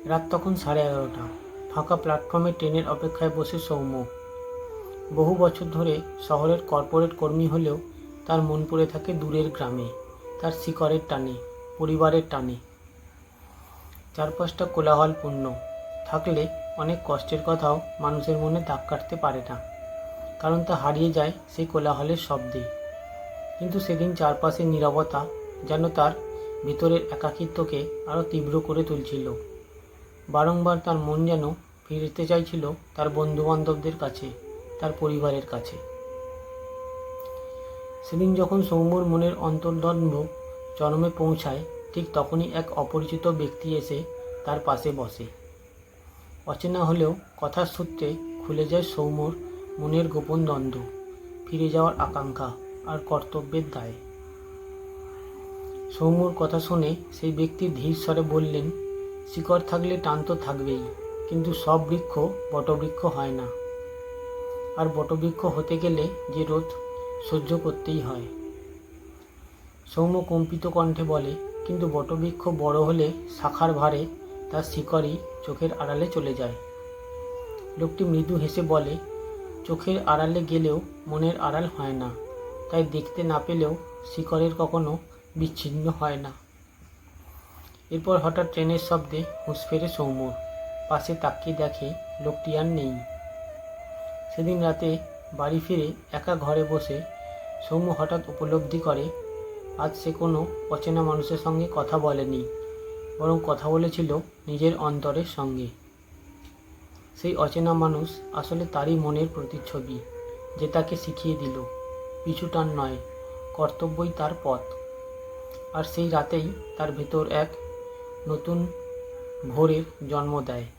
রাত তখন 11:30। ফাঁকা প্ল্যাটফর্মে ট্রেনের অপেক্ষায় বসে সৌম্য। বহু বছর ধরে শহরের কর্পোরেট কর্মী হলেও তার মন পড়ে থাকে দূরের গ্রামে, তার শিকড়ের টানে, পরিবারের টানে। চারপাশটা কোলাহলপূর্ণ থাকলে অনেক কষ্টের কথাও মানুষের মনে দাগ কাটতে পারে না, কারণ তা হারিয়ে যায় সেই কোলাহলের শব্দে। কিন্তু সেদিন চারপাশের নীরবতা যেন তার ভেতরের একাকিত্বকে আরও তীব্র করে তুলছিল। বারংবার তার মন যেন ফিরতে চাইছিল তার বন্ধুবান্ধবদের কাছে, তার পরিবারের কাছে। সেদিন যখন সৌম্যর মনের অন্তর্দ্বন্দ্ব চরমে পৌঁছায়, ঠিক তখনই এক অপরিচিত ব্যক্তি এসে তার পাশে বসে। অচেনা হলেও কথার সূত্রে খুলে যায় সৌম্যর মনের গোপন দ্বন্দ্ব, ফিরে যাওয়ার আকাঙ্ক্ষা আর কর্তব্যের দায়। সৌম্যর কথা শুনে সেই ব্যক্তি ধীর স্বরে বললেন, শিকড় থাকলে টান তো থাকবেই, কিন্তু সব বৃক্ষ বটবৃক্ষ হয় না। আর বটবৃক্ষ হতে গেলে যে রোদ সহ্য করতেই হয়। সৌম্য কম্পিত কণ্ঠে বলে, কিন্তু বটবৃক্ষ বড় হলে শাখার ভারে তার শিকড়ই চোখের আড়ালে চলে যায়। লোকটি মৃদু হেসে বলে, চোখের আড়ালে গেলেও মনের আড়াল হয় না, তাই দেখতে না পেলেও শিকড়ের কখনো বিচ্ছিন্ন হয় না। এরপর হঠাৎ ট্রেনের শব্দে হুঁশ ফেরে সৌম্যর। পাশে তাকিয়ে দেখে লোকটি আর নেই। সেদিন রাতে বাড়ি ফিরে একা ঘরে বসে সৌম্য হঠাৎ উপলব্ধি করে, আজ সে কোনো অচেনা মানুষের সঙ্গে কথা বলেনি, বরং কথা বলেছিল নিজের অন্তরের সঙ্গে। সেই অচেনা মানুষ আসলে তারই মনের প্রতিচ্ছবি, যে তাকে শিখিয়ে দিল পিছুটান নয়, কর্তব্যই তার পথ। আর সেই রাতেই তার ভেতর এক নতুন ভোরের জন্ম দেয়।